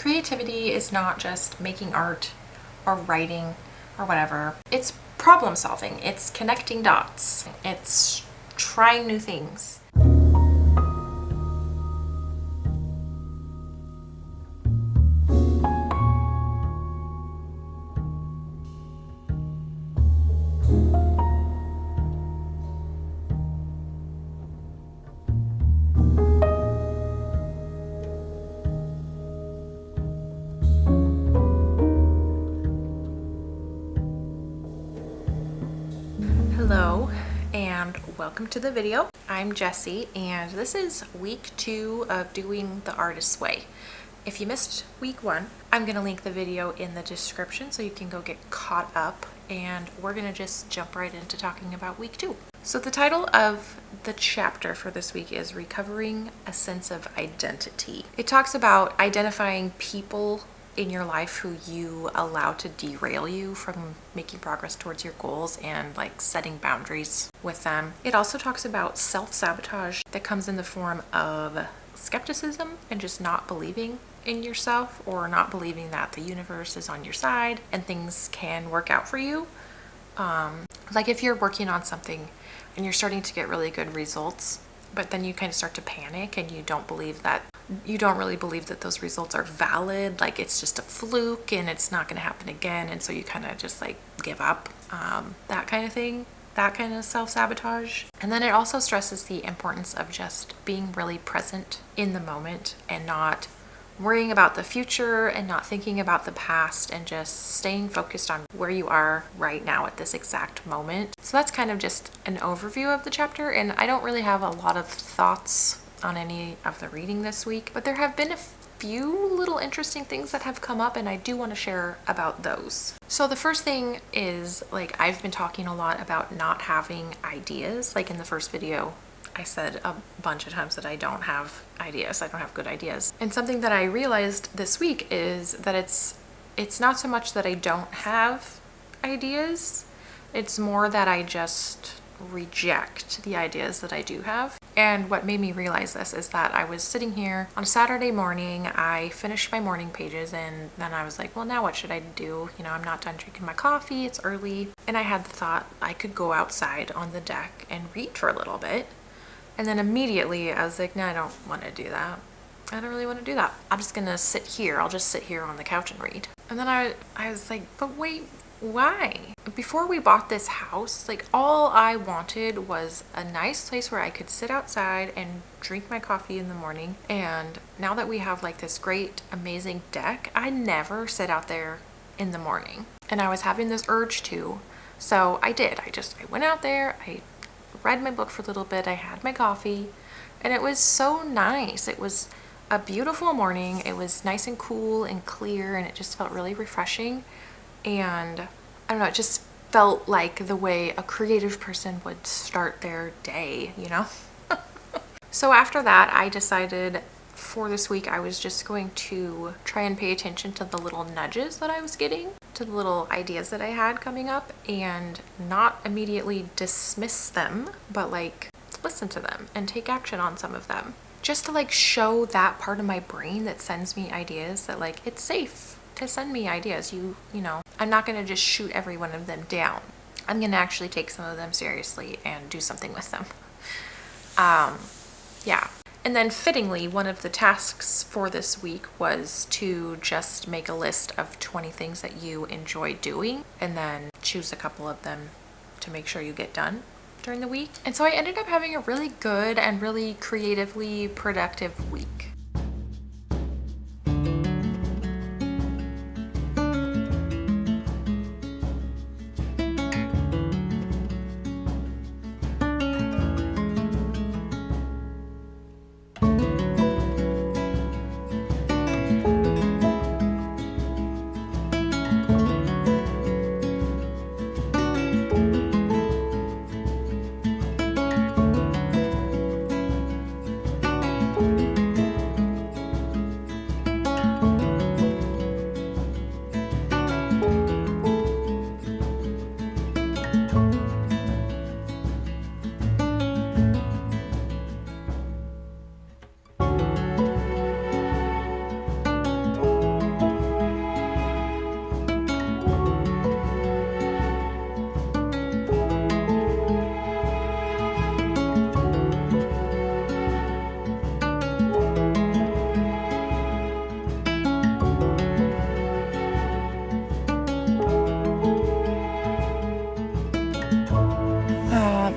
Creativity is not just making art or writing or whatever. It's problem solving. It's connecting dots. It's trying new things. Hello and welcome to the video. I'm Jessie and this is week 2 of doing the artist's way. If you missed week 1, I'm going to link the video in the description so you can go get caught up, and we're going to just jump right into talking about week 2. So the title of the chapter for this week is Recovering a Sense of Identity. It talks about identifying people in your life who you allow to derail you from making progress towards your goals and like setting boundaries with them. It also talks about self-sabotage that comes in the form of skepticism and just not believing in yourself, or not believing that the universe is on your side and things can work out for you. Like if you're working on something and you're starting to get really good results, but then you kind of start to panic and you don't really believe that those results are valid, like it's just a fluke and it's not going to happen again, and so you kind of just like give up, that kind of thing, that kind of self-sabotage. And then it also stresses the importance of just being really present in the moment and not worrying about the future and not thinking about the past, and just staying focused on where you are right now at this exact moment. So that's kind of just an overview of the chapter, and I don't really have a lot of thoughts on any of the reading this week, but there have been a few little interesting things that have come up, and I do want to share about those. So the first thing is, like, I've been talking a lot about not having ideas. Like in the first video, I said a bunch of times that I don't have ideas. I don't have good ideas. And something that I realized this week is that it's not so much that I don't have ideas. It's more that I just reject the ideas that I do have. And what made me realize this is that I was sitting here on a Saturday morning. I finished my morning pages, and then I was like, well, now what should I do? You know, I'm not done drinking my coffee. It's early. And I had the thought I could go outside on the deck and read for a little bit. And then immediately I was like, no, I don't want to do that. I don't really want to do that. I'm just going to sit here. I'll just sit here on the couch and read. And then I was like, but wait, why? Before we bought this house, like all I wanted was a nice place where I could sit outside and drink my coffee in the morning. And now that we have like this great, amazing deck, I never sit out there in the morning. And I was having this urge to. So I did. I went out there. I read my book for a little bit. I had my coffee, and it was so nice. It was a beautiful morning. It was nice and cool and clear, and it just felt really refreshing. And I don't know, it just felt like the way a creative person would start their day, you know? So after that, I decided for this week I was just going to try and pay attention to the little nudges that I was getting, to the little ideas that I had coming up, and not immediately dismiss them, but like listen to them and take action on some of them, just to like show that part of my brain that sends me ideas that like it's safe to send me ideas. You know, I'm not going to just shoot every one of them down. I'm going to actually take some of them seriously and do something with them. Yeah. And then fittingly, one of the tasks for this week was to just make a list of 20 things that you enjoy doing, and then choose a couple of them to make sure you get done during the week. And so I ended up having a really good and really creatively productive week.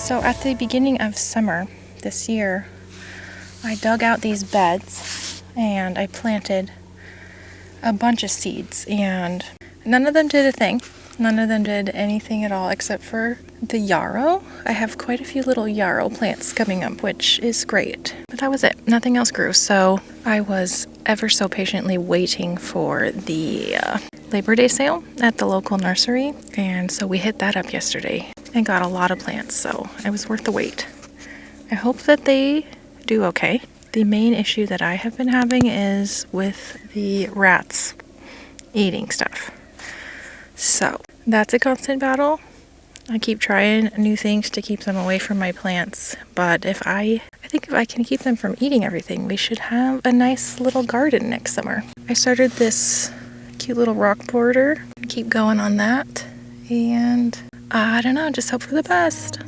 So at the beginning of summer this year, I dug out these beds and I planted a bunch of seeds, and none of them did a thing. None of them did anything at all except for the yarrow. I have quite a few little yarrow plants coming up, which is great. But that was it. Nothing else grew. So I was ever so patiently waiting for the Labor Day sale at the local nursery. And so we hit that up yesterday and got a lot of plants. So it was worth the wait. I hope that they do okay. The main issue that I have been having is with the rats eating stuff. So that's a constant battle. I keep trying new things to keep them away from my plants, but I think if I can keep them from eating everything, we should have a nice little garden next summer. I started this cute little rock border. Keep going on that, and I don't know, just hope for the best.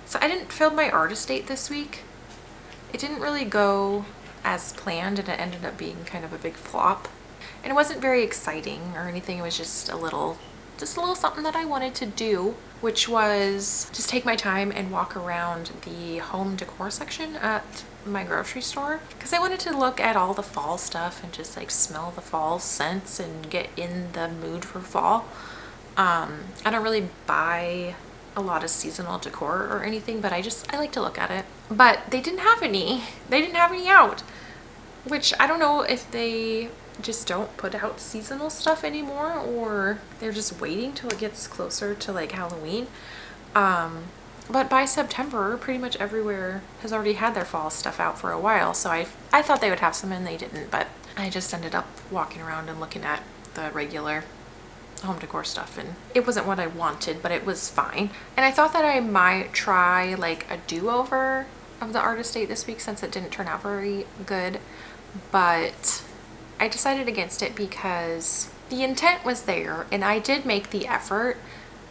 So I didn't film my artist date this week. It didn't really go as planned, and it ended up being kind of a big flop. And it wasn't very exciting or anything. It was just a little something that I wanted to do, which was just take my time and walk around the home decor section at my grocery store, because I wanted to look at all the fall stuff and just like smell the fall scents and get in the mood for fall. I don't really buy a lot of seasonal decor or anything, but I like to look at it. But they didn't have any out, which I don't know if they just don't put out seasonal stuff anymore, or they're just waiting till it gets closer to like Halloween. But by September, pretty much everywhere has already had their fall stuff out for a while, so I thought they would have some and they didn't. But I just ended up walking around and looking at the regular home decor stuff, and it wasn't what I wanted, but it was fine. And I thought that I might try like a do-over of the artist date this week since it didn't turn out very good, but I decided against it because the intent was there and I did make the effort,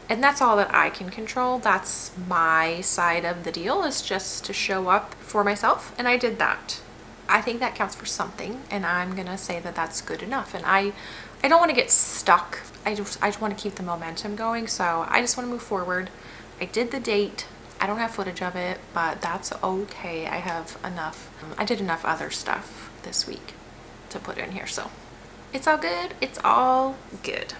and that's all that I can control. That's my side of the deal, is just to show up for myself, and I did that. I think that counts for something, and I'm gonna say that that's good enough. And I don't want to get stuck. I just want to keep the momentum going, so I just want to move forward. I did the date. I don't have footage of it, but that's okay. I have enough. I did enough other stuff this week to put in here, so it's all good. It's all good.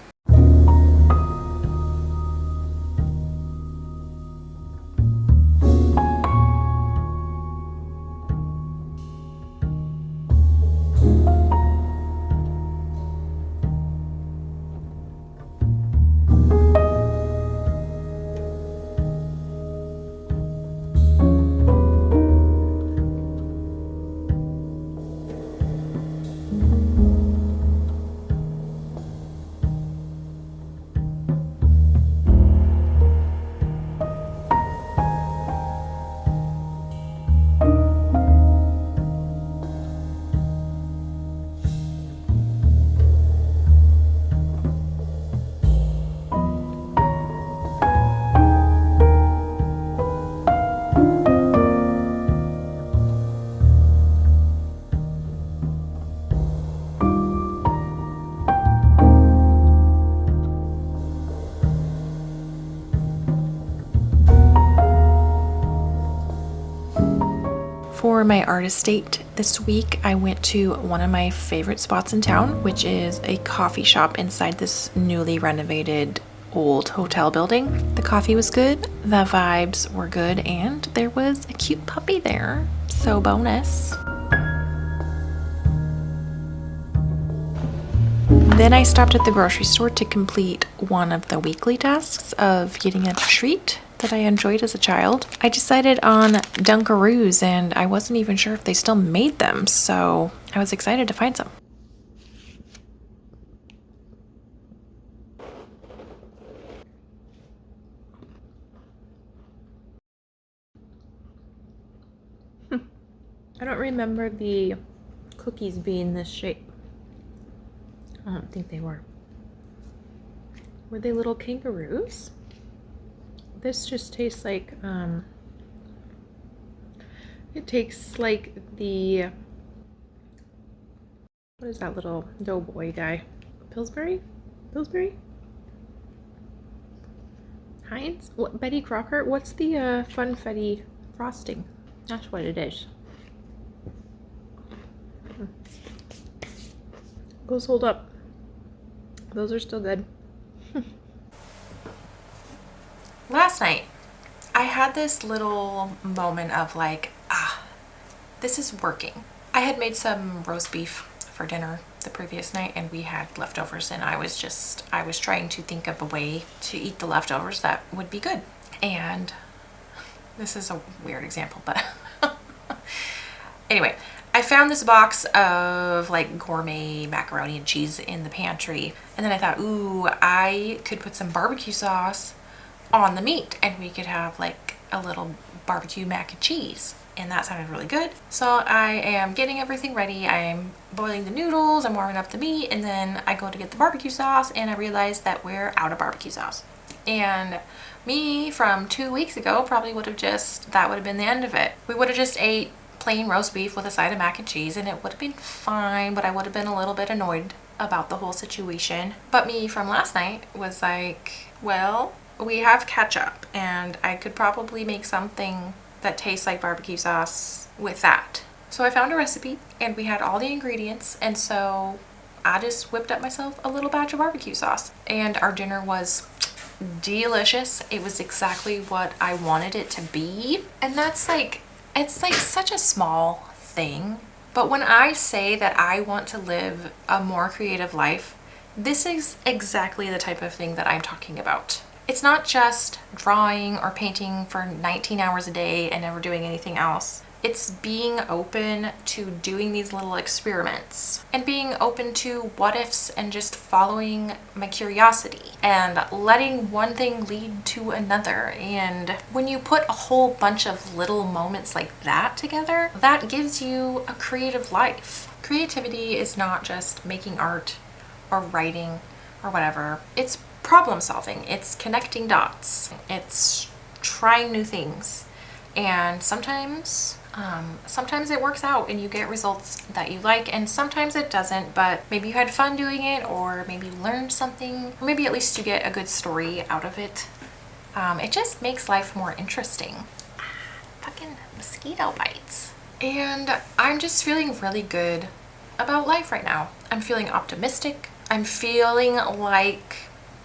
For my artist date this week, I went to one of my favorite spots in town, which is a coffee shop inside this newly renovated old hotel building. The coffee was good, the vibes were good, and there was a cute puppy there, so bonus. Then I stopped at the grocery store to complete one of the weekly tasks of getting a treat that I enjoyed as a child. I decided on Dunkaroos, and I wasn't even sure if they still made them, so I was excited to find some. I don't remember the cookies being this shape. I don't think they were. Were they little kangaroos? This just tastes like, it tastes like the, what is that little doughboy guy? Pillsbury? Pillsbury? Heinz? What, Betty Crocker? What's the Funfetti frosting? That's what it is. Those hold up. Those are still good. Last night, I had this little moment of like, this is working. I had made some roast beef for dinner the previous night, and we had leftovers, and I was trying to think of a way to eat the leftovers that would be good. And this is a weird example, but anyway, I found this box of like gourmet macaroni and cheese in the pantry, and then I thought, ooh, I could put some barbecue sauce on the meat and we could have like a little barbecue mac and cheese, and that sounded really good. So I am getting everything ready. I'm boiling the noodles, I'm warming up the meat, and then I go to get the barbecue sauce, and I realize that we're out of barbecue sauce. And me from 2 weeks ago probably would have just, that would have been the end of it. We would have just ate plain roast beef with a side of mac and cheese, and it would have been fine, but I would have been a little bit annoyed about the whole situation. But me from last night was like, well, we have ketchup, and I could probably make something that tastes like barbecue sauce with that. So I found a recipe, and we had all the ingredients, and so I just whipped up myself a little batch of barbecue sauce, and our dinner was delicious. It was exactly what I wanted it to be. And that's like, it's like such a small thing, but when I say that I want to live a more creative life, this is exactly the type of thing that I'm talking about. It's not just drawing or painting for 19 hours a day and never doing anything else. It's being open to doing these little experiments and being open to what ifs and just following my curiosity and letting one thing lead to another. And when you put a whole bunch of little moments like that together, that gives you a creative life. Creativity is not just making art or writing or whatever. It's problem solving. It's connecting dots. It's trying new things. And sometimes it works out and you get results that you like, and sometimes it doesn't, but maybe you had fun doing it, or maybe you learned something, or maybe at least you get a good story out of it. It just makes life more interesting. Fucking mosquito bites. And I'm just feeling really good about life right now. I'm feeling optimistic. I'm feeling like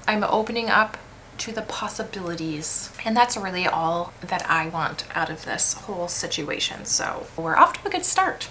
I'm opening up to the possibilities, and that's really all that I want out of this whole situation. So we're off to a good start.